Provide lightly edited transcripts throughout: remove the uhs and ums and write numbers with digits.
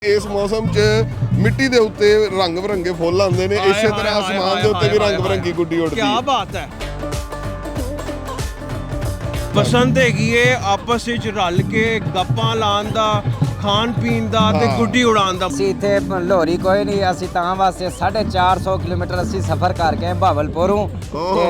इस मौसम च मिट्टी दे उत्ते रंग बिरंगे फुੱਲ आंदे ने इसे तरह आसमान दे उत्ते भी रंग बिरंगी गुड्डी उड़दी क्या बात है। पसंद हैगी है आपस ਵਿੱਚ ਰਲ ਕੇ ਗੱਪਾਂ ਲਾਉਣ ਦਾ ਖਾਣ ਪੀਣ ਦਾ ਤੇ ਗੁੱਡੀ ਉਡਾਉਣ ਦਾ। ਅਸੀਂ ਇੱਥੇ ਲੋਹਰੀ ਕੋਈ ਨਹੀਂ, ਅਸੀਂ ਤਾਂ ਵਾਸਤੇ 450 ਕਿਲੋਮੀਟਰ ਅਸੀਂ ਸਫ਼ਰ ਕਰਕੇ ਆਏ ਭਾਵਲਪੁਰੋਂ ਤੇ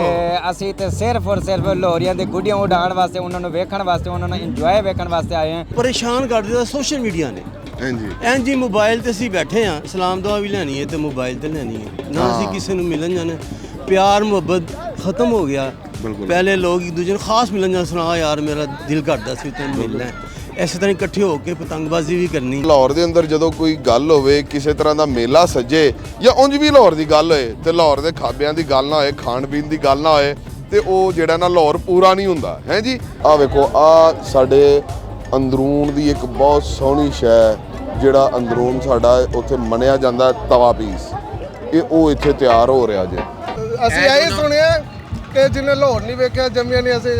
ਅਸੀਂ ਤੇ ਸਿਰਫ ਔਰ ਸਿਰਫ ਲੋਹਰੀਆਂ ਦੀ ਗੁੱਡੀਆਂ ਉਡਾਉਣ ਵਾਸਤੇ, ਉਹਨਾਂ ਨੂੰ ਵੇਖਣ ਵਾਸਤੇ, ਉਹਨਾਂ ਨੂੰ ਇੰਜੋਏ ਵੇਖਣ ਵਾਸਤੇ ਆਏ ਹਾਂ। ਪਰੇਸ਼ਾਨ ਕਰ ਦਿੱਤਾ ਸੋਸ਼ਲ ਮੀਡੀਆ ਨੇ। ਇੰਜ ਮੋਬਾਈਲ ਤੇ ਅਸੀਂ ਬੈਠੇ ਆ, ਸਲਾਮ ਦੁਆ ਵੀ ਲੈਣੀ ਹੈ ਤੇ ਮੋਬਾਈਲ ਤੇ ਲੈਣੀ ਹੈ ਨਾ, ਅਸੀਂ ਕਿਸੇ ਨੂੰ ਮਿਲਣ ਜਾਣਾ। ਪਿਆਰ ਮੁਹੱਬਤ ਖਤਮ ਹੋ ਗਿਆ। ਪਹਿਲੇ ਲੋਕ ਇੱਕ ਦੂਜੇ ਨੂੰ ਖਾਸ ਮਿਲਣ ਜਾਣਾ, ਸੁਣਾ ਯਾਰ ਮੇਰਾ ਦਿਲ ਕਰਦਾ ਸੀ ਤੈਨੂੰ ਮਿਲਣਾ। ਇਸੇ ਤਰ੍ਹਾਂ ਇਕੱਠੇ ਹੋ ਕੇ ਪਤੰਗਬਾਜ਼ੀ ਵੀ ਕਰਨੀ। ਲਾਹੌਰ ਦੇ ਅੰਦਰ ਜਦੋਂ ਕੋਈ ਗੱਲ ਹੋਵੇ, ਕਿਸੇ ਤਰ੍ਹਾਂ ਦਾ ਮੇਲਾ ਸੱਜੇ ਜਾਂ ਉਂਝ ਵੀ ਲਾਹੌਰ ਦੀ ਗੱਲ ਹੋਏ ਤੇ ਲਾਹੌਰ ਦੇ ਖਾਬਿਆਂ ਦੀ ਗੱਲ ਨਾ ਹੋਏ, ਖਾਣ ਪੀਣ ਦੀ ਗੱਲ ਨਾ ਹੋਏ ਤੇ ਉਹ ਜਿਹੜਾ ਨਾ ਲਾਹੌਰ ਪੂਰਾ ਨਹੀਂ ਹੁੰਦਾ ਹੈ ਜੀ। ਆਹ ਵੇਖੋ, ਆਹ ਸਾਡੇ ਅੰਦਰੂਨ ਦੀ ਇੱਕ ਬਹੁਤ ਸੋਹਣੀ ਸ਼ੈ, ਜਿਹੜਾ ਅੰਦਰੂਨ ਸਾਡਾ ਉੱਥੇ ਮੰਨਿਆ ਜਾਂਦਾ ਤਵਾ ਪੀਸ, ਇਹ ਉਹ ਇੱਥੇ ਤਿਆਰ ਹੋ ਰਿਹਾ ਜੇ। ਅਸੀਂ ਇਹ ਸੁਣਿਆ ਕਿ ਜਿਹਨੇ ਲਾਹੌਰ ਨਹੀਂ ਵੇਖਿਆ ਜੰਮਿਆ ਨਹੀਂ, ਅਸੀਂ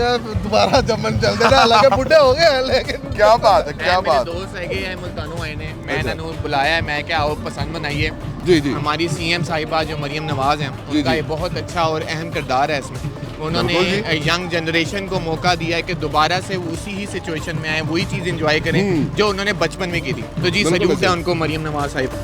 ਦੁਬਾਰਾ ਜੰਮਣ ਚੱਲਦੇ ਨੇ, ਹਾਲਾਂਕਿ ਬੁੱਢੇ ਹੋ ਗਏ हैं लेकिन क्या बात है, क्या बात। दोस्त है मुल्तानों आए ने, मैं इन्होंने बुलाया है, मैं क्या आओ पसंद बनाइए। जी जी। हमारी सीएम साहिबा जो मरियम नवाज हैं, उनका ये बहुत अच्छा और अहम किरदार है इसमें। उन्होंने यंग जनरेशन को मौका दिया है कि दोबारा से उसी ही सिचुएशन में आए, वही चीज़ इंजॉय करें जो उन्होंने बचपन में की थी। तो जी सल्यूट है उनको, मरियम नवाज साहिब।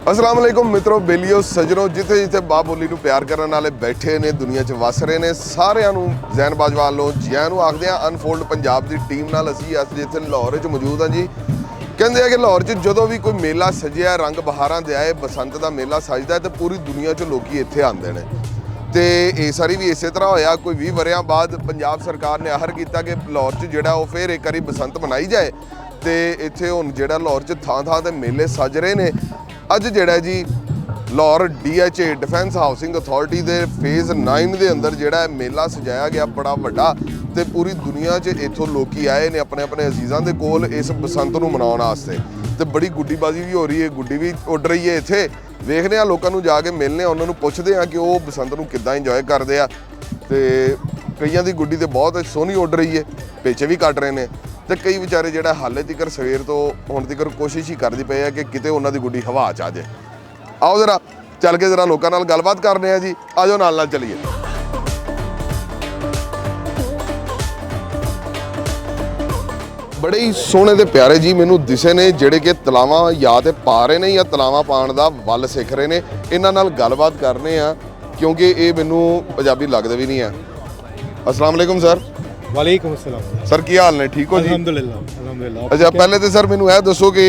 अस्सलाम वालेकुम मित्रों, बेलियो सजनों, जिथे जिथे मां बोली नूं प्यार करने वाले बैठे ने, दुनिया च वस रहे ने, सारिਆਂ ਨੂੰ ਜ਼ੈਨ ਬਾਜਵਾ ਵੱਲੋਂ ਜੀਆਂ ਨੂੰ ਆਖਦੇ ਆ। ਅਨਫੋਲਡ ਪੰਜਾਬ ਦੀ ਟੀਮ ਨਾਲ ਅਸੀਂ ਅੱਜ ਜਿੱਥੇ ਲਾਹੌਰ ਵਿੱਚ ਮੌਜੂਦ ਹਾਂ ਜੀ। ਕਹਿੰਦੇ ਆ ਕਿ ਲਾਹੌਰ 'ਚ ਜਦੋਂ ਵੀ ਕੋਈ ਮੇਲਾ ਸਜਿਆ, ਰੰਗ ਬਹਾਰਾਂ ਦੇ ਆਏ, ਬਸੰਤ ਦਾ ਮੇਲਾ ਸਜਦਾ ਤੇ ਪੂਰੀ ਦੁਨੀਆ 'ਚ ਲੋਕੀ ਇੱਥੇ ਆਉਂਦੇ ਨੇ। ਤੇ ਇਸ ਵਾਰੀ ਵੀ ਇਸੇ ਤਰ੍ਹਾਂ ਹੋਇਆ। ਕੋਈ 20 ਵਰਿਆਂ ਬਾਅਦ ਪੰਜਾਬ ਸਰਕਾਰ ਨੇ ਆਹਰ ਕੀਤਾ ਕਿ ਲਾਹੌਰ 'ਚ ਜਿਹੜਾ ਉਹ ਫੇਰ ਇੱਕ ਵਾਰੀ ਬਸੰਤ ਮਨਾਈ ਜਾਏ ਤੇ ਇੱਥੇ ਹੁਣ ਜਿਹੜਾ ਲਾਹੌਰ 'ਚ ਥਾਂ ਥਾਂ ਤੇ ਮੇਲੇ ਸਜ ਰਹੇ ਨੇ। ਅੱਜ ਜਿਹੜਾ ਜੀ Lahore DHA defence housing authority ਦੇ ਫੇਜ਼ 9 ਦੇ ਅੰਦਰ ਜਿਹੜਾ ਮੇਲਾ ਸਜਾਇਆ ਗਿਆ ਬੜਾ ਵੱਡਾ, ਤੇ ਪੂਰੀ ਦੁਨੀਆ 'ਚ ਇੱਥੋਂ ਲੋਕੀ ਆਏ ਨੇ ਆਪਣੇ ਆਪਣੇ ਅਜ਼ੀਜ਼ਾਂ ਦੇ ਕੋਲ ਇਸ ਬਸੰਤ ਨੂੰ ਮਨਾਉਣ ਵਾਸਤੇ। ਤੇ ਬੜੀ ਗੁੱਡੀਬਾਜ਼ੀ ਵੀ ਹੋ ਰਹੀ ਹੈ, ਗੁੱਡੀ ਵੀ ਉੱਡ ਰਹੀ ਹੈ ਇੱਥੇ। ਵੇਖਦੇ ਆ, ਲੋਕਾਂ ਨੂੰ ਜਾ ਕੇ ਮਿਲਨੇ ਆ, ਉਹਨਾਂ ਨੂੰ ਪੁੱਛਦੇ ਆ ਕਿ ਉਹ ਬਸੰਤ ਨੂੰ ਕਿੱਦਾਂ ਇੰਜੋਏ ਕਰਦੇ ਆ। ਤੇ ਕਈਆਂ ਦੀ ਗੁੱਡੀ ਤੇ ਬਹੁਤ ਸੋਹਣੀ ਉੱਡ ਰਹੀ ਹੈ, ਪੇਚੇ ਵੀ ਕੱਟ ਰਹੇ ਨੇ, ਤੇ ਕਈ ਵਿਚਾਰੇ ਜਿਹੜਾ ਹਾਲੇ ਤੀਕਰ ਸਵੇਰ ਤੋਂ ਹੁਣ ਤੀਕਰ ਕੋਸ਼ਿਸ਼ ਹੀ ਕਰਦੇ ਪਏ ਆ ਕਿ ਕਿਤੇ ਉਹਨਾਂ ਦੀ ਗੁੱਡੀ ਹਵਾ 'ਚ ਆ ਜਾਏ। ਆਓ ਜ਼ਰਾ ਚੱਲ ਕੇ ਜ਼ਰਾ ਲੋਕਾਂ ਨਾਲ ਗੱਲਬਾਤ ਕਰਦੇ ਆ ਜੀ, ਆਜੋ ਨਾਲ ਨਾਲ ਚੱਲੀਏ। ਬੜੇ ਹੀ ਸੋਹਣੇ ਤੇ ਪਿਆਰੇ ਜੀ ਮੈਨੂੰ ਦਿਸੇ ਨੇ, ਜਿਹੜੇ ਕਿ ਤਲਾਵਾਂ ਜਾਂ ਤੇ ਪਾ ਰਹੇ ਨੇ ਜਾਂ ਤਲਾਵਾਂ ਪਾਉਣ ਦਾ ਵੱਲ ਸਿੱਖ ਰਹੇ ਨੇ। ਇਹਨਾਂ ਨਾਲ ਗੱਲਬਾਤ ਕਰਨੇ ਆ ਕਿਉਂਕਿ ਇਹ ਮੈਨੂੰ ਪੰਜਾਬੀ ਲੱਗਦਾ ਵੀ ਨਹੀਂ ਆ। अस्सलाम वालेकुम सर। वालेकुम अस्सलाम सर, की हाल ने? ठीक हो जी? अल्हम्दुलिल्लाह। अच्छा, पहले तो सर ਮੈਨੂੰ ਇਹ ਦੱਸੋ ਕਿ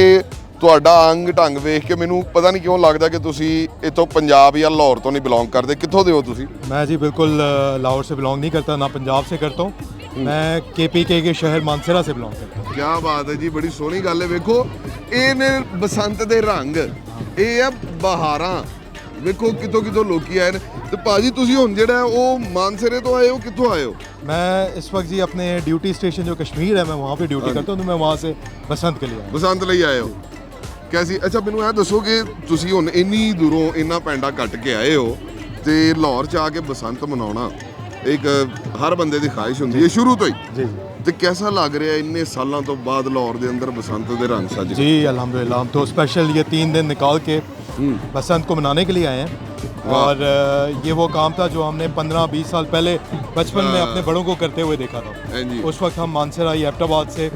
ਤੁਹਾਡਾ ਅੰਗ ਢੰਗ ਵੇਖ ਕੇ ਮੈਨੂੰ ਪਤਾ ਨਹੀਂ ਕਿਉਂ ਲੱਗਦਾ ਕਿ ਤੁਸੀਂ ਇੱਥੋਂ ਪੰਜਾਬ ਜਾਂ ਲਾਹੌਰ ਤੋਂ ਨਹੀਂ ਬਿਲੋਂਗ ਕਰਦੇ। ਕਿੱਥੋਂ ਦੇ ਹੋ ਤੁਸੀਂ? मैं जी बिल्कुल लाहौर से बिलोंग नहीं करता, ना पंजाब से करता हूँ। मैं KPK के शहर मानसरा से बिलोंग करता हूँ। ਕੀ ਬਾਤ ਹੈ ਜੀ, ਬੜੀ ਸੋਹਣੀ ਗੱਲ ਹੈ। ਵੇਖੋ, ਇਹ ਨੇ ਬਸੰਤ ਦੇ ਰੰਗ, ਇਹ ਆ ਬਹਾਰਾਂ। ਵੇਖੋ ਕਿਤੋਂ ਕਿਤੋਂ ਲੋਕੀ ਆਏ ਨੇ। ਤੇ ਭਾਜੀ ਤੁਸੀਂ ਹੁਣ ਜਿਹੜਾ ਉਹ ਮਾਨਸਰੇ ਤੋਂ ਆਏ ਹੋ, ਕਿੱਥੋਂ ਆਏ ਹੋ? मैं इस वक्त जी अपने ड्यूटी स्टेशन जो कश्मीर है, मैं वहाँ पे ड्यूटी करता हूँ, तो मैं वहाँ से बसंत के लिए आया। ਬਸੰਤ ਲਈ ਆਏ ਹੋ? ਕੈਸੀ? ਅੱਛਾ, ਮੈਨੂੰ ਇਹ ਦੱਸੋ ਕਿ ਤੁਸੀਂ ਹੁਣ ਇੰਨੀ ਦੂਰੋਂ ਇੰਨਾ ਪੈਂਡਾ ਕੱਟ ਕੇ ਆਏ ਹੋ ਤੇ ਲਾਹੌਰ 'ਚ ਆ ਕੇ ਬਸੰਤ ਮਨਾਉਣਾ ਇੱਕ ਹਰ ਬੰਦੇ ਦੀ ਖਾਹਿਸ਼ ਹੁੰਦੀ ਹੈ ਸ਼ੁਰੂ ਤੋਂ ਹੀ। जी ਤੇ ਕਿਹਦਾ ਲੱਗ ਰਿਹਾ ਇੰਨੇ ਸਾਲਾਂ ਤੋਂ ਬਾਅਦ ਲਾਹੌਰ ਦੇ ਅੰਦਰ ਬਸੰਤ ਦੇ ਰੰਗ ਸਜ जी अल्हम्दुलिल्लाह। हम तो स्पेशल ये 3 दिन निकाल के बसंत को मनाने के लिए आए हैं। और ये वो काम था जो हमने 15-20 साल पहले बचपन में अपने बड़ों को करते हुए देखा था। उस वक्त हम मानसरा एबटाबाद से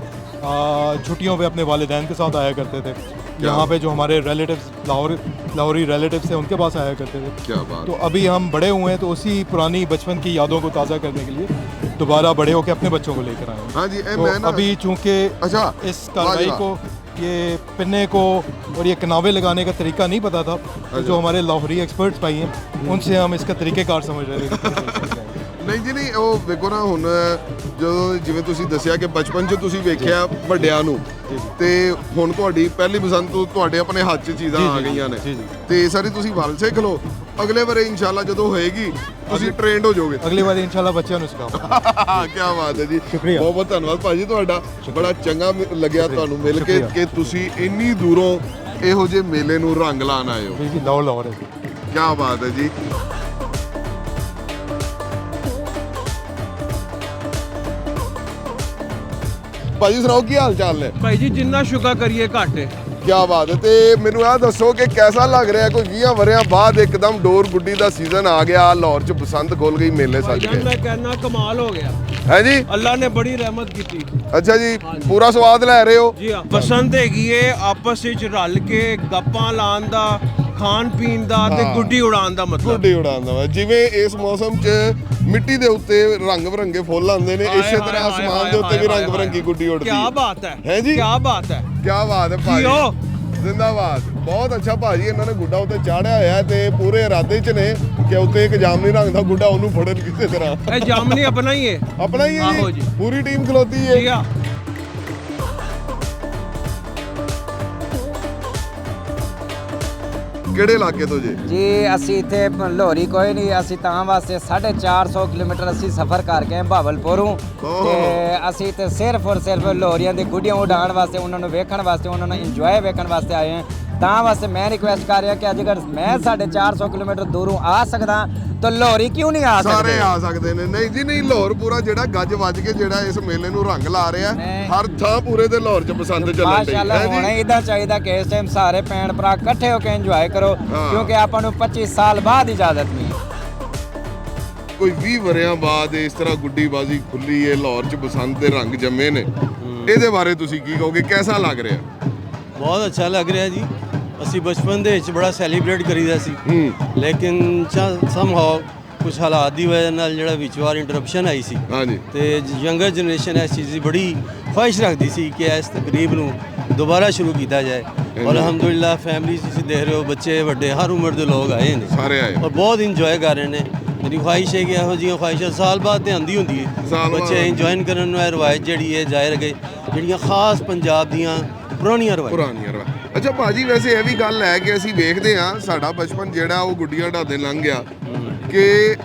छुट्टियों पे अपने वालिदैन के साथ आया करते थे। यहाँ पे जो हमारे रिलेटिव्स लाहौरी रिलेटिव्स थे, उनके पास आया करते थे। क्या बात। तो अभी हम बड़े हुए हैं, तो उसी पुरानी बचपन की यादों को ताज़ा करने के लिए दोबारा बड़े होकर अपने बच्चों को लेकर आए हैं। हाँ जी, तो अभी चूँकि अच्छा इस कार्रवाई को, ये पिन्ने को और ये कनावे लगाने का तरीका नहीं पता था, तो जो हमारे लाहौरी एक्सपर्ट्स भाई हैं उनसे हम इसका तरीक़ेकार समझ रहे थे। ਨਹੀਂ ਜੀ, ਨਹੀਂ ਉਹ ਵੇਖੋ ਨਾ, ਹੁਣ ਜਦੋਂ ਜਿਵੇਂ ਤੁਸੀਂ ਦੱਸਿਆ ਕਿ ਬਚਪਨ 'ਚ ਤੁਸੀਂ ਵੇਖਿਆ ਵੱਡਿਆਂ ਨੂੰ, ਤੇ ਹੁਣ ਤੁਹਾਡੀ ਪਹਿਲੀ ਬਸੰਤ ਤੋਂ ਤੁਹਾਡੇ ਆਪਣੇ ਹੱਥ 'ਚ ਚੀਜ਼ਾਂ ਆ ਗਈਆਂ ਨੇ, ਤੇ ਸਾਰੀ ਤੁਸੀਂ ਵੱਲ ਸਿੱਖ ਲਓ। ਅਗਲੇ ਵਾਰੇ ਇਨਸ਼ਾਅੱਲਾ ਜਦੋਂ ਹੋਏਗੀ ਤੁਸੀਂ ਟ੍ਰੇਨਡ ਹੋ ਜਾਓਗੇ। ਅਗਲੀ ਵਾਰ ਇਨਸ਼ਾਅੱਲਾ ਬੱਚਿਆਂ ਨੂੰ ਸਿਖਾਵਾਂਗੇ। ਕੀ ਬਾਤ ਹੈ ਜੀ, ਸ਼ੁਕਰੀਆ। ਬਹੁਤ ਬਹੁਤ ਧੰਨਵਾਦ ਭਾਜੀ ਤੁਹਾਡਾ। ਬੜਾ ਚੰਗਾ ਲੱਗਿਆ ਤੁਹਾਨੂੰ ਮਿਲ ਕੇ ਕਿ ਤੁਸੀਂ ਇੰਨੀ ਦੂਰੋਂ ਇਹੋ ਜਿਹੇ ਮੇਲੇ ਨੂੰ ਰੰਗ ਲਾਉਣ ਆਏ ਹੋ। ਜੀ ਲਾਹੌਰ ਹੈ। ਕੀ ਬਾਤ ਹੈ ਜੀ। ਭਾਜੀ ਸੁਣਾਓ ਕੀ ਹਾਲ ਚਾਲ ਨੇ? ਭਾਈ ਜੀ ਜਿੰਨਾ ਸ਼ੁਕਰ ਕਰੀਏ ਘੱਟ ਹੈ। ਕੀ ਬਾਤ ਹੈ। ਤੇ ਮੈਨੂੰ ਇਹ ਦੱਸੋ ਕਿ ਕਿਹਦਾ ਲੱਗ ਰਿਹਾ ਕੋਈ 20 ਵਰਿਆਂ ਬਾਅਦ ਇੱਕਦਮ ਡੋਰ ਗੁੱਡੀ ਦਾ ਸੀਜ਼ਨ ਆ ਗਿਆ, ਲਾਹੌਰ 'ਚ ਬਸੰਤ ਖੁੱਲ ਗਈ, ਮੇਲੇ ਸੱਜ ਭਾਈਜਾਨ ਗਏ, ਮੈਂ ਕਹਿਣਾ ਕਮਾਲ ਹੋ ਗਿਆ, ਹੈ ਜੀ? ਅੱਲਾ ਨੇ ਬੜੀ ਰਹਿਮਤ ਕੀਤੀ। ਅੱਛਾ ਜੀ, ਪੂਰਾ ਸਵਾਦ ਲੈ ਰਹੇ ਹੋ? ਜੀ ਹਾਂ, ਬਸੰਤ ਹੈਗੀ ਏ ਆਪਸ ਵਿੱਚ ਰਲ ਕੇ ਗੱਪਾਂ ਲਾਉਣ ਦਾ, ਖਾਣ ਪੀਣ ਦਾ ਤੇ ਗੁੱਡੀ ਉਡਾਉਣ ਦਾ ਮਤਲਬ। ਗੁੱਡੀ ਉਡਾਉਣ ਦਾ ਜਿਵੇਂ ਇਸ ਮੌਸਮ 'ਚ ਮਿੱਟੀ ਦੇ ਉੱਤੇ ਰੰਗ ਬਰੰਗੇ ਫੁੱਲ ਆਉਂਦੇ ਨੇ, ਇਸੇ ਤਰ੍ਹਾਂ ਅਸਮਾਨ ਦੇ ਉੱਤੇ ਵੀ ਰੰਗ ਬਰੰਗੀ ਗੁੱਡੀ ਉਡਦੀ ਕੀ ਬਾਤ ਹੈ, ਹੈ ਜੀ? ਕੀ ਬਾਤ ਹੈ, ਕੀ ਬਾਤ ਹੈ ਭਾਜੀ, ਜੀਓ। ਜ਼ਿੰਦਾਬਾਦ। ਬਹੁਤ ਅੱਛਾ ਭਾਜੀ, ਇਹਨਾਂ ਨੇ ਗੁੱਡਾ ਉੱਤੇ ਚਾੜਿਆ ਹੋਇਆ ਤੇ ਪੂਰੇ ਇਰਾਦੇ 'ਚ ਨੇ ਕਿ ਉੱਤੇ ਇੱਕ ਜਾਮਨੀ ਰੰਗ ਦਾ ਗੁੱਡਾ ਉਹਨੂੰ ਫੜਨ ਕਿਸੇ ਤਰ੍ਹਾਂ। ਇਹ ਜਾਮਨੀ ਆਪਣਾ ਹੀ ਹੈ, ਆਪਣਾ ਹੀ ਆਹੋ ਹੈ ਜੀ। ਜੀ, ਪੂਰੀ ਟੀਮ ਖਲੋਤੀ ਜੀ ਹੈ। ਹਾਂ। ਕਿਹੜੇ ਇਲਾਕੇ ਤੋਂ ਜੀ? ਜੀ ਅਸੀਂ ਇੱਥੇ ਲੋਹਰੀ ਕੋਈ ਨਹੀਂ, ਅਸੀਂ ਤਾਂ ਵਾਸਤੇ 450 ਕਿਲੋਮੀਟਰ ਅਸੀਂ ਸਫ਼ਰ ਕਰਕੇ ਆਏ ਭਾਵਲਪੁਰੋਂ ਤੇ ਅਸੀਂ ਤੇ ਸਿਰਫ ਔਰ ਸਿਰਫ ਲੋਹਰੀਆਂ ਦੀ ਗੁੱਡੀਆਂ ਉਡਾਉਣ ਵਾਸਤੇ, ਉਹਨਾਂ ਨੂੰ ਵੇਖਣ ਵਾਸਤੇ, ਉਹਨਾਂ ਨੂੰ ਇੰਜੋਏ ਵੇਖਣ ਵਾਸਤੇ ਆਏ ਹਾਂ। ਤਾਂ ਵਾਸਤੇ ਮੈਂ ਰਿਕੁਐਸਟ ਕਰ ਰਿਹਾ ਕਿ ਅੱਜ ਅਗਰ ਮੈਂ 450 ਕਿਲੋਮੀਟਰ ਦੂਰੋਂ ਆ ਸਕਦਾ ਤਾਂ ਲੋਹਰੀ ਕਿਉਂ ਨਹੀਂ ਆ ਸਕਦੇ? ਸਾਰੇ ਆ ਸਕਦੇ ਨੇ। ਨਹੀਂ ਜੀ ਨਹੀਂ, ਲਾਹੌਰ ਪੂਰਾ ਜਿਹੜਾ ਗੱਜ ਵੱਜ ਕੇ ਜਿਹੜਾ ਇਸ ਮੇਲੇ ਨੂੰ ਰੰਗ ਲਾ ਰਿਹਾ, ਹਰ ਥਾਂ ਪੂਰੇ ਦੇ ਲਾਹੌਰ 'ਚ ਪਸੰਦ ਚੱਲਣ ਡਈ ਮਾਸ਼ਾਅੱਲਾ ਹੈ ਹੋਣਾ ਜੀ। ਇਦਾਂ ਚਾਹੀਦਾ ਕਿ ਇਸ ਟਾਈਮ ਸਾਰੇ ਭੈਣ ਭਰਾ ਇਕੱਠੇ ਹੋ ਕੇ ਇੰਜੋਏ ਕਰੋ, ਕਿਉਂਕਿ ਆਪਾਂ ਨੂੰ 25 ਸਾਲ ਬਾਅਦ ਇਜਾਜ਼ਤ ਮਿਲੀ। ਕੋਈ 20 ਵਰਿਆਂ ਬਾਅਦ ਇਸ ਤਰ੍ਹਾਂ ਗੁੱਡੀ ਬਾਜ਼ੀ ਖੁੱਲੀ ਹੈ, ਲਾਹੌਰ 'ਚ ਬਸੰਤ ਦੇ ਰੰਗ ਜੰਮੇ ਨੇ, ਇਹਦੇ ਬਾਰੇ ਤੁਸੀਂ ਕੀ ਕਹੋਗੇ? ਕਿਹਦਾ ਲੱਗ ਰਿਹਾ? ਬਹੁਤ ਅੱਛਾ ਲੱਗ ਰਿਹਾ ਜੀ। ਅਸੀਂ ਬਚਪਨ ਦੇ ਵਿੱਚ ਬੜਾ ਸੈਲੀਬ੍ਰੇਟ ਕਰੀਦਾ ਸੀ, ਲੇਕਿਨ ਸਮਹਾਉ ਕੁਝ ਹਾਲਾਤ ਦੀ ਵਜ੍ਹਾ ਨਾਲ ਜਿਹੜਾ ਵਿੱਚ ਵਾਰ ਇੰਟਰਰਪਸ਼ਨ ਆਈ ਸੀ, ਹਾਂਜੀ, ਤੇ ਯੰਗਰ ਜਨਰੇਸ਼ਨ ਇਸ ਚੀਜ਼ ਦੀ ਬੜੀ ਖੁਆਇਸ਼ ਰੱਖਦੀ ਸੀ ਕਿ ਇਸ ਤਕਰੀਬ ਨੂੰ ਦੁਬਾਰਾ ਸ਼ੁਰੂ ਕੀਤਾ ਜਾਏ। ਔਰ ਅਲਹਮਦੁਲਿਲਾ ਫੈਮਿਲੀ ਤੁਸੀਂ ਦੇਖ ਰਹੇ ਹੋ, ਬੱਚੇ ਵੱਡੇ ਹਰ ਉਮਰ ਦੇ ਲੋਕ ਆਏ ਨੇ, ਸਾਰੇ ਆਏ ਔਰ ਬਹੁਤ ਇੰਜੋਏ ਕਰ ਰਹੇ ਨੇ। ਮੇਰੀ ਖੁਆਇਸ਼ ਹੈ ਕਿ ਇਹੋ ਜਿਹੀਆਂ ਖੁਆਇਸ਼ਾਂ ਸਾਲ ਬਾਅਦ ਤੇ ਆਉਂਦੀ ਹੁੰਦੀ ਹੈ, ਬੱਚੇ ਇੰਜੋਏ ਕਰਨ ਨੂੰ। ਇਹ ਰਵਾਇਤ ਜਿਹੜੀ ਹੈ ਜ਼ਾਹਿਰ ਹੈ ਜਿਹੜੀਆਂ ਖਾਸ ਪੰਜਾਬ ਦੀਆਂ ਪੁਰਾਣੀਆਂ ਪੁਰਾਣੀਆਂ। ਅੱਛਾ ਭਾਜੀ, ਵੈਸੇ ਇਹ ਵੀ ਗੱਲ ਹੈ ਕਿ ਅਸੀਂ ਵੇਖਦੇ ਹਾਂ ਸਾਡਾ ਬਚਪਨ ਜਿਹੜਾ ਉਹ ਗੁੱਡੀਆਂ ਢਾਦੇ ਲੰਘ ਗਿਆ, ਕਿ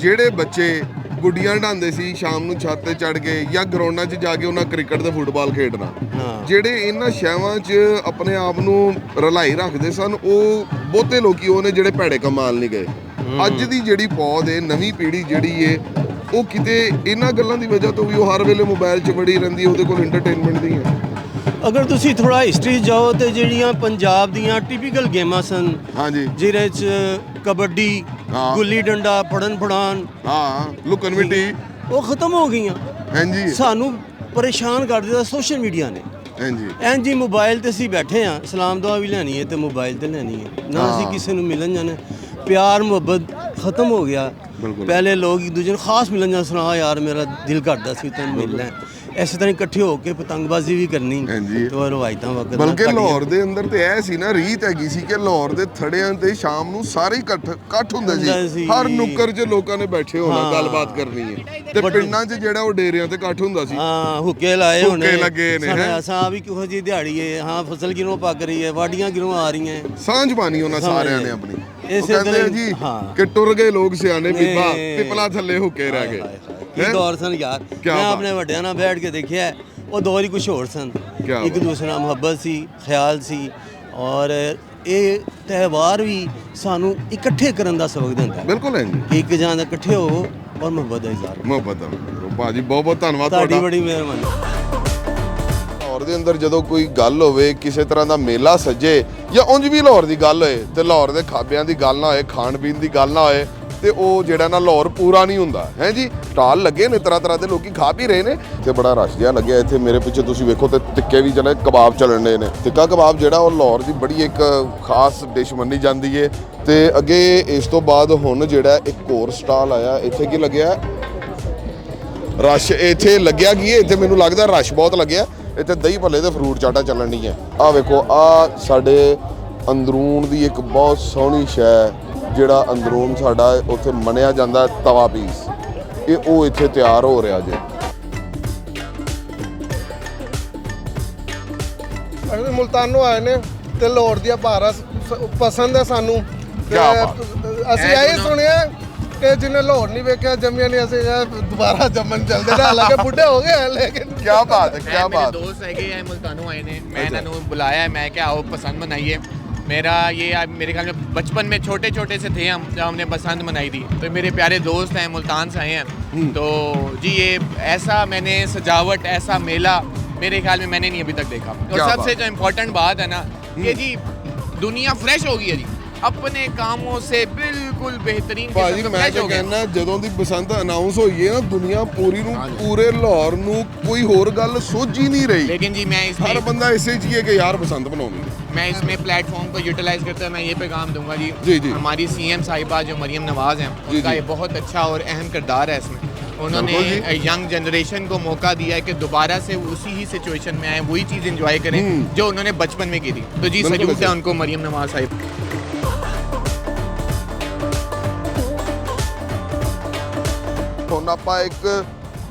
ਜਿਹੜੇ ਬੱਚੇ ਗੁੱਡੀਆਂ ਢਾਂਦੇ ਸੀ ਸ਼ਾਮ ਨੂੰ ਛੱਤ ਤੇ ਚੜ ਕੇ ਜਾਂ ਗਰਾਊਂਡਾਂ 'ਚ ਜਾ ਕੇ ਉਹਨਾਂ ਕ੍ਰਿਕਟ ਤੇ ਫੁੱਟਬਾਲ ਖੇਡਣਾ, ਜਿਹੜੇ ਇਹਨਾਂ ਸ਼ੈਵਾਂ 'ਚ ਆਪਣੇ ਆਪ ਨੂੰ ਰਲਾਈ ਰੱਖਦੇ ਸਨ, ਉਹ ਬਹੁਤੇ ਲੋਕੀ ਉਹ ਨੇ ਜਿਹੜੇ ਭੈੜੇ ਕਮਾਲ ਨਹੀਂ ਗਏ। ਅੱਜ ਦੀ ਜਿਹੜੀ ਪੌਦ ਹੈ, ਨਵੀਂ ਪੀੜ੍ਹੀ ਜਿਹੜੀ ਹੈ, ਉਹ ਕਿਤੇ ਇਹਨਾਂ ਗੱਲਾਂ ਦੀ ਵਜ੍ਹਾ ਤੋਂ ਵੀ ਉਹ ਹਰ ਵੇਲੇ ਮੋਬਾਈਲ 'ਚ ਵੜੀ ਰਹਿੰਦੀ ਹੈ, ਉਹਦੇ ਕੋਲ ਇੰਟਰਟੇਨਮੈਂਟ ਨਹੀਂ ਹੈ। ਅਗਰ ਤੁਸੀਂ ਥੋੜਾ ਹਿਸਟਰੀ ਜਾਓ ਤੇ ਜਿਹੜੀਆਂ ਪੰਜਾਬ ਦੀਆਂ ਟਿਪੀਕਲ ਗੇਮਾਂ ਸਨ, ਹਾਂਜੀ, ਜਿਹਦੇ 'ਚ ਕਬੱਡੀ, ਗੁੱਲੀ ਡੰਡਾ, ਫੜਨ ਫੜਾਨ, ਲੁਕਣ ਮਿੱਟੀ, ਉਹ ਖਤਮ ਹੋ ਗਈਆਂ। ਹਾਂਜੀ, ਸਾਨੂੰ ਪਰੇਸ਼ਾਨ ਕਰ ਦਿੱਤਾ ਸੋਸ਼ਲ ਮੀਡੀਆ ਨੇ। ਹਾਂਜੀ, ਇੰਝ ਹੀ ਮੋਬਾਈਲ ਤੇ ਅਸੀਂ ਬੈਠੇ ਹਾਂ, ਸਲਾਮ ਦੁਆ ਵੀ ਲੈਣੀ ਹੈ ਤੇ ਮੋਬਾਈਲ ਤੇ ਲੈਣੀ ਹੈ, ਨਾ ਅਸੀਂ ਕਿਸੇ ਨੂੰ ਮਿਲਣ ਜਾਣਾ। ਪਿਆਰ ਮੁਹੱਬਤ ਖਤਮ ਹੋ ਗਿਆ। ਪਹਿਲੇ ਲੋਕ ਇੱਕ ਦੂਜੇ ਨੂੰ ਖਾਸ ਮਿਲਣ ਜਾਣਾ, ਸੁਣਾ ਯਾਰ ਮੇਰਾ ਦਿਲ ਕਰਦਾ ਸੀ ਤੈਨੂੰ ਮਿਲਣਾ, ਇਸੇ ਤਰ੍ਹਾਂ ਇਕੱਠੇ ਹੋ ਕੇ ਪਤੰਗਬਾਜ਼ੀ ਵੀ ਕਰਨੀ ਤੇ ਉਹ ਰਵਾਇਤਾਂ ਵਕਤ। ਬਲਕਿ ਲਾਹੌਰ ਦੇ ਅੰਦਰ ਤੇ ਇਹ ਸੀ ਨਾ, ਰੀਤ ਹੈਗੀ ਸੀ ਕਿ ਲਾਹੌਰ ਦੇ ਥੜਿਆਂ ਤੇ ਸ਼ਾਮ ਨੂੰ ਸਾਰੇ ਇਕੱਠ ਹੁੰਦੇ ਸੀ, ਹਰ ਨੁੱਕਰ 'ਚ ਲੋਕਾਂ ਨੇ ਬੈਠੇ ਹੋਣਾ, ਗੱਲਬਾਤ ਕਰਨੀ ਹੈ। ਤੇ ਪਿੰਡਾਂ 'ਚ ਜਿਹੜਾ ਉਹ ਡੇਰਿਆਂ ਤੇ ਇਕੱਠ ਹੁੰਦਾ ਸੀ, ਹੁੱਕੇ ਲਾਏ ਹੋਣੇ, ਹੁੱਕੇ ਲੱਗੇ ਨੇ, ਅਸਾਂ ਵੀ ਕਿਹੋ ਜਿਹੀ ਦਿਹਾੜੀ ਹੈ, ਹਾਂ ਫਸਲ ਕਿਰੋਂ ਪੱਕ ਰਹੀ ਹੈ, ਵਾਢੀਆਂ ਕਿਰੋਂ ਆ ਰਹੀਆਂ, ਸਾਂਝ ਪਾਣੀ ਉਹਨਾਂ ਸਾਰਿਆਂ ਨੇ ਆਪਣੀ। ਉਹ ਕਹਿੰਦੇ ਆ ਜੀ ਕਿ ਟੁਰ ਗਏ ਲੋਕ ਸਿਆਣੇ, ਬੀਬਾ ਪਿਪਲਾ ਥੱਲੇ ਹੁੱਕੇ ਰਹਿ ਗਏ। ਕੀ ਦੌਰ ਸਨ ਯਾਰ, ਮੈਂ ਆਪਣੇ ਵੱਡਿਆਂ ਨਾਲ ਬੈਠ ਕੇ ਦੇਖਿਆ, ਉਹ ਦੌਰ ਹੀ ਕੁਝ ਹੋਰ ਸਨ। ਇੱਕ ਦੂਸਰੇ ਨਾਲ ਮੁਹੱਬਤ ਸੀ, ਖਿਆਲ ਸੀ, ਔਰ ਇਹ ਤਿਉਹਾਰ ਵੀ ਸਾਨੂੰ ਇਕੱਠੇ ਕਰਨ ਦਾ ਸਬਕ ਦਿੰਦਾ। ਬਿਲਕੁਲ ਹੈ ਜੀ, ਇੱਕ ਜਾਂ ਇਕੱਠੇ ਹੋ ਔਰ ਮੁਹੱਬਤ ਦਾ ਇਜ਼ਹਾਰ। ਮੁਹੱਬਤ ਦਾ ਭਾਜੀ ਬਹੁਤ ਬਹੁਤ ਧੰਨਵਾਦ ਤੁਹਾਡਾ, ਤੁਹਾਡੀ ਬੜੀ ਮਿਹਰਬਾਨੀ। ਲਾਹੌਰ ਦੇ ਅੰਦਰ ਜਦੋਂ ਕੋਈ ਗੱਲ ਹੋਵੇ, ਕਿਸੇ ਤਰ੍ਹਾਂ ਦਾ ਮੇਲਾ ਸੱਜੇ ਜਾਂ ਉਂਝ ਵੀ ਲਾਹੌਰ ਦੀ ਗੱਲ ਹੋਏ, ਤੇ ਲਾਹੌਰ ਦੇ ਖਾਬਿਆਂ ਦੀ ਗੱਲ ਨਾ ਹੋਏ, ਖਾਣ ਪੀਣ ਦੀ ਗੱਲ ਨਾ ਹੋਏ, ਤੇ ਉਹ ਜਿਹੜਾ ਨਾ ਲਾਹੌਰ ਪੂਰਾ ਨਹੀਂ ਹੁੰਦਾ ਹੈ ਜੀ। ਸਟਾਲ ਲੱਗੇ ਨੇ, ਤਰ੍ਹਾਂ ਦੇ ਲੋਕੀ ਖਾ ਪੀ ਰਹੇ ਨੇ, ਤੇ ਬੜਾ ਰਸ਼ ਜਿਹਾ ਲੱਗਿਆ ਇੱਥੇ। ਮੇਰੇ ਪਿੱਛੇ ਤੁਸੀਂ ਵੇਖੋ ਤੇ ਟਿੱਕੇ ਵੀ ਚਲੇ, ਕਬਾਬ ਚੱਲਣ ਦੇ ਨੇ। ਟਿੱਕਾ ਕਬਾਬ ਜਿਹੜਾ ਉਹ ਲਾਹੌਰ ਦੀ ਬੜੀ ਇੱਕ ਖਾਸ ਡਿਸ਼ ਮੰਨੀ ਜਾਂਦੀ ਹੈ। ਤੇ ਅੱਗੇ ਇਸ ਤੋਂ ਬਾਅਦ ਹੁਣ ਜਿਹੜਾ ਇੱਕ ਹੋਰ ਸਟਾਲ ਆਇਆ, ਇੱਥੇ ਕੀ ਲੱਗਿਆ? ਰਸ਼ ਇੱਥੇ ਲੱਗਿਆ ਕੀ ਹੈ? ਇੱਥੇ ਮੈਨੂੰ ਲੱਗਦਾ ਰਸ਼ ਬਹੁਤ ਲੱਗਿਆ। ਇੱਥੇ ਦਹੀਂ ਭੱਲੇ ਤੇ ਫਰੂਟ ਚਾਟਾ ਚੱਲਣ ਦੀ ਹੈ। ਆਹ ਵੇਖੋ, ਆਹ ਸਾਡੇ ਅੰਦਰੂਨ ਦੀ ਇੱਕ ਬਹੁਤ ਸੋਹਣੀ ਸ਼ੈ, ਜਿਹੜਾ ਅੰਦਰੂਨ ਸਾਡਾ ਉੱਥੇ ਮੰਨਿਆ ਜਾਂਦਾ ਤਵਾ ਪੀਸ, ਇਹ ਉਹ ਇੱਥੇ ਤਿਆਰ ਹੋ ਰਿਹਾ ਜੇ। ਅਸੀਂ ਮੁਲਤਾਨੋਂ ਆਏ ਨੇ ਤੇ ਲਾਹੌਰ ਦੀਆਂ ਬਾਰਾਂ ਪਸੰਦ ਹੈ ਸਾਨੂੰ। ਤੇ ਅਸੀਂ ਇਹ ਸੁਣਿਆ ਕਿ ਜਿਹਨੇ ਲਾਹੌਰ ਨਹੀਂ ਵੇਖਿਆ ਜੰਮਿਆ ਨਹੀਂ, ਅਸੀਂ ਦੁਬਾਰਾ ਜੰਮਣ ਚੱਲਦੇ ਨੇ, ਹਾਲਾਂਕਿ ਬੁੱਢੇ ਹੋ ਗਏ ਹਨ, ਲੇਕਿਨ ਕੀ ਬਾਤ ਹੈ, ਕੀ ਬਾਤ। ਮੇਰੇ ਦੋਸਤ ਹੈਗੇ ਆ ਮੁਲਤਾਨੋਂ ਆਏ ਨੇ, मैं ਇਹਨਾਂ ਨੂੰ बुलाया, मैं क्या आओ पसंद मनाइए। मेरा ये मेरे ख्याल में बचपन में छोटे छोटे से थे हम जब हमने पसंद मनाई थी। तो मेरे प्यारे दोस्त हैं, मुल्तान से आए हैं, तो जी ये ऐसा मैंने सजावट, ऐसा मेला मेरे ख्याल में मैंने नहीं अभी तक देखा। और क्या सबसे बात? जो इम्पोर्टेंट बात है ना कि जी दुनिया फ्रेश हो गई है जी, अपने कामों से बिल्कुल बेहतरीन ਭਾਜੀ किस्म का ਮੈਂ फ्रेश ਤਾਂ हो गया। ਕਹਿੰਦਾ ਜਦੋਂ ਦੀ ਬਸੰਤ ਅਨਾਉਂਸ ਹੋਈ ਹੈ ਨਾ ਦੁਨੀਆ ਪੂਰੀ ਨੂੰ ਪੂਰੇ ਲਾਹੌਰ ਨੂੰ ਕੋਈ ਹੋਰ ਗੱਲ ਸੋਝੀ ਨਹੀਂ ਰਹੀ। लेकिन जी मैं ਹਰ इसमें ਬੰਦਾ ਇਸੇ ਚ ਹੀ ਹੈ ਕਿ ਯਾਰ ਬਸੰਤ ਬਣਾਉਣੀ ਹੈ। मैं इसमें प्लेटफॉर्म को यूटिलाइज करते हुए मैं ये पैगाम दूंगा जी, जी। हमारी CM साहिबा जो मरियम नवाज हैं उनका ये बहुत अच्छा और अहम किरदार है इसमें। उन्होंने बिल्कुल यंग जनरेशन को मौका दिया है कि दोबारा से उसी ही सिचुएशन में आए, वही चीज़ इंजॉय करें जो उन्होंने बचपन में की थी। तो जी बिल्कुल सल्यूट है सही। उनको, मरियम नवाज साहिब। ਹੁਣ ਆਪਾਂ ਇੱਕ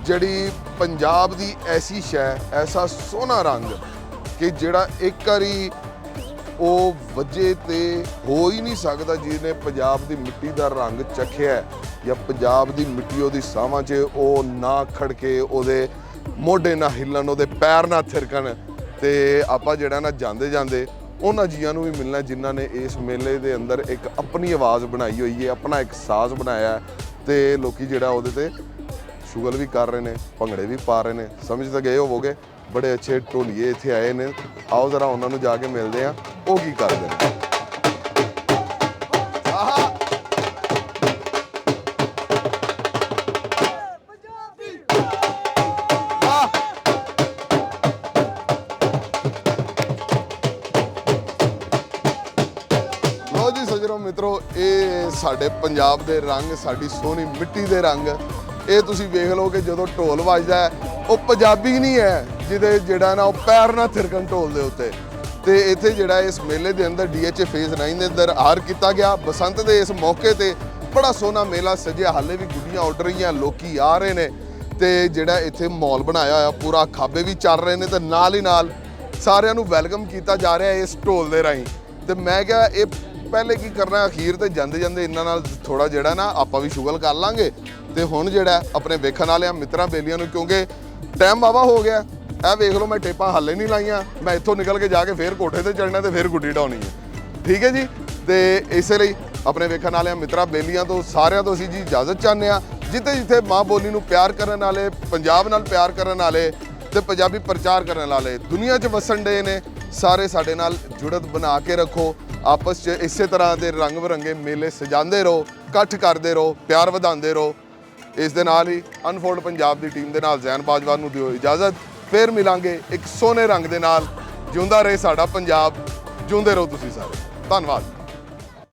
ਜਿਹੜੀ ਪੰਜਾਬ ਦੀ ਐਸੀ ਸ਼ੈ, ਐਸਾ ਸੋਹਣਾ ਰੰਗ ਕਿ ਜਿਹੜਾ ਇੱਕ ਵਾਰੀ ਉਹ ਵਜੇ ਤੇ ਹੋ ਹੀ ਨਹੀਂ ਸਕਦਾ ਜਿਹਨੇ ਪੰਜਾਬ ਦੀ ਮਿੱਟੀ ਦਾ ਰੰਗ ਚੱਖਿਆ ਹੈ, ਜਾਂ ਪੰਜਾਬ ਦੀ ਮਿੱਟੀ ਉਹਦੀ ਸਾਹਾਂ 'ਚ ਉਹ ਨਾ ਖੜਕੇ, ਉਹਦੇ ਮੋਢੇ ਨਾ ਹਿੱਲਣ, ਉਹਦੇ ਪੈਰ ਨਾ ਥਿਰਕਣ। ਤੇ ਆਪਾਂ ਜਿਹੜਾ ਨਾ ਜਾਂਦੇ ਜਾਂਦੇ ਉਹਨਾਂ ਜੀਆਂ ਨੂੰ ਵੀ ਮਿਲਣਾ ਜਿਨ੍ਹਾਂ ਨੇ ਇਸ ਮੇਲੇ ਦੇ ਅੰਦਰ ਇੱਕ ਆਪਣੀ ਆਵਾਜ਼ ਬਣਾਈ ਹੋਈ ਹੈ, ਆਪਣਾ ਇੱਕ ਸਾਜ਼ ਬਣਾਇਆ ਹੈ, ਤੇ ਲੋਕੀ ਜਿਹੜਾ ਉਹਦੇ ਤੇ ਸ਼ੁਗਲ ਵੀ ਕਰ ਰਹੇ ਨੇ, ਭੰਗੜੇ ਵੀ ਪਾ ਰਹੇ ਨੇ। ਸਮਝ ਤਾਂ ਗਏ ਹੋਵੋਗੇ, ਬੜੇ ਅੱਛੇ ਢੋਲੀਏ ਇੱਥੇ ਆਏ ਨੇ। ਆਓ ਜ਼ਰਾ ਉਹਨਾਂ ਨੂੰ ਜਾ ਕੇ ਮਿਲਦੇ ਆ, ਉਹ ਕੀ ਕਰਦੇ ਨੇ। ਲੋ ਜੀ ਸੱਜਣੋ ਮਿੱਤਰੋ, ਇਹ ਸਾਡੇ ਪੰਜਾਬ ਦੇ ਰੰਗ, ਸਾਡੀ ਸੋਹਣੀ ਮਿੱਟੀ ਦੇ ਰੰਗ। ਇਹ ਤੁਸੀਂ ਵੇਖ ਲਓ ਕਿ ਜਦੋਂ ਢੋਲ ਵੱਜਦਾ ਹੈ, ਉਹ ਪੰਜਾਬੀ ਨਹੀਂ ਹੈ ਜਿਹਦੇ ਜਿਹੜਾ ਨਾ ਉਹ ਪੈਰ ਨਾ ਥਿਰਕਣ ਢੋਲ ਦੇ ਉੱਤੇ। ਤੇ ਇੱਥੇ ਜਿਹੜਾ ਇਸ ਮੇਲੇ ਦੇ ਅੰਦਰ DHA ਫੇਜ਼ 9 ਦੇ ਅੰਦਰ ਆਰ ਕੀਤਾ ਗਿਆ। ਬਸੰਤ ਦੇ ਇਸ ਮੌਕੇ ਤੇ ਬੜਾ ਸੋਹਣਾ ਮੇਲਾ ਸਜਿਆ, ਹਾਲੇ ਵੀ ਗੁੱਡੀਆਂ ਉੱਡ ਰਹੀਆਂ, ਲੋਕੀ ਆ ਰਹੇ ਨੇ। ਤੇ ਜਿਹੜਾ ਇੱਥੇ ਮਾਹੌਲ ਬਣਾਇਆ ਹੋਇਆ ਪੂਰਾ, ਖਾਬੇ ਵੀ ਚੱਲ ਰਹੇ ਨੇ ਤੇ ਨਾਲ ਹੀ ਨਾਲ ਸਾਰਿਆਂ ਨੂੰ ਵੈਲਕਮ ਕੀਤਾ ਜਾ ਰਿਹਾ ਇਸ ਢੋਲ ਦੇ ਰਾਹੀਂ। ਤੇ ਮੈਂ ਕਿਹਾ ਇਹ ਪਹਿਲੇ ਕੀ ਕਰਨਾ, ਅਖੀਰ ਤੇ ਜਾਂਦੇ ਜਾਂਦੇ ਇਹਨਾਂ ਨਾਲ ਥੋੜਾ ਜਿਹੜਾ ਨਾ ਆਪਾਂ ਵੀ ਸ਼ੁਗਲ ਕਰ ਲਾਂਗੇ। ਤੇ ਹੁਣ ਜਿਹੜਾ ਆਪਣੇ ਵੇਖਣ ਵਾਲਿਆਂ ਮਿੱਤਰਾਂ ਬੇਲੀਆਂ ਨੂੰ, ਕਿਉਂਕਿ ਟਾਈਮ ਵਾਵਾ ਹੋ ਗਿਆ, ਇਹ ਵੇਖ ਲਓ ਮੈਂ ਟੇਪਾਂ ਹਾਲੇ ਨਹੀਂ ਲਾਈਆਂ, ਮੈਂ ਇੱਥੋਂ ਨਿਕਲ ਕੇ ਜਾ ਕੇ ਫੇਰ ਕੋਠੇ ਤੇ ਚੜਨਾ ਤੇ ਫੇਰ ਗੁੱਡੀ ਢਾਉਣੀ ਹੈ। ਠੀਕ ਹੈ ਜੀ। ਤੇ ਇਸੇ ਲਈ ਆਪਣੇ ਵੇਖਣ ਵਾਲਿਆਂ ਮਿੱਤਰਾਂ ਬੇਲੀਆਂ ਤੋਂ ਸਾਰਿਆਂ ਤੋਂ ਅਸੀਂ ਜੀ ਇਜਾਜ਼ਤ ਚਾਹੁੰਦੇ ਹਾਂ। ਜਿੱਥੇ ਜਿੱਥੇ ਮਾਂ ਬੋਲੀ ਨੂੰ ਪਿਆਰ ਕਰਨ ਵਾਲੇ, ਪੰਜਾਬ ਨਾਲ ਪਿਆਰ ਕਰਨ ਵਾਲੇ ਤੇ ਪੰਜਾਬੀ ਪ੍ਰਚਾਰ ਕਰਨ ਵਾਲੇ ਦੁਨੀਆ 'ਚ ਵਸਣ ਡੇ ਨੇ, ਸਾਰੇ ਸਾਡੇ ਨਾਲ ਜੁੜਤ ਬਣਾ ਕੇ ਰੱਖੋ। ਆਪਸ 'ਚ ਇਸੇ ਤਰ੍ਹਾਂ ਦੇ ਰੰਗ ਬਰੰਗੇ ਮੇਲੇ ਸਜਾਉਂਦੇ ਰਹੋ, ਇਕੱਠ ਕਰਦੇ ਰਹੋ, ਪਿਆਰ ਵਧਾਉਂਦੇ ਰਹੋ। ਇਸ ਦੇ ਨਾਲ ਹੀ ਅਨਫੋਲਡ ਪੰਜਾਬ ਦੀ ਟੀਮ ਦੇ ਨਾਲ ਜ਼ੈਨ ਬਾਜਵਾ ਨੂੰ ਦਿਓ ਇਜਾਜ਼ਤ। ਫੇਰ ਮਿਲਾਂਗੇ ਇੱਕ ਸੋਹਣੇ ਰੰਗ ਦੇ ਨਾਲ। ਜਿਉਂਦਾ ਰਹੇ ਸਾਡਾ ਪੰਜਾਬ, ਜਿਉਂਦੇ ਰਹੋ ਤੁਸੀਂ ਸਾਰੇ। ਧੰਨਵਾਦ।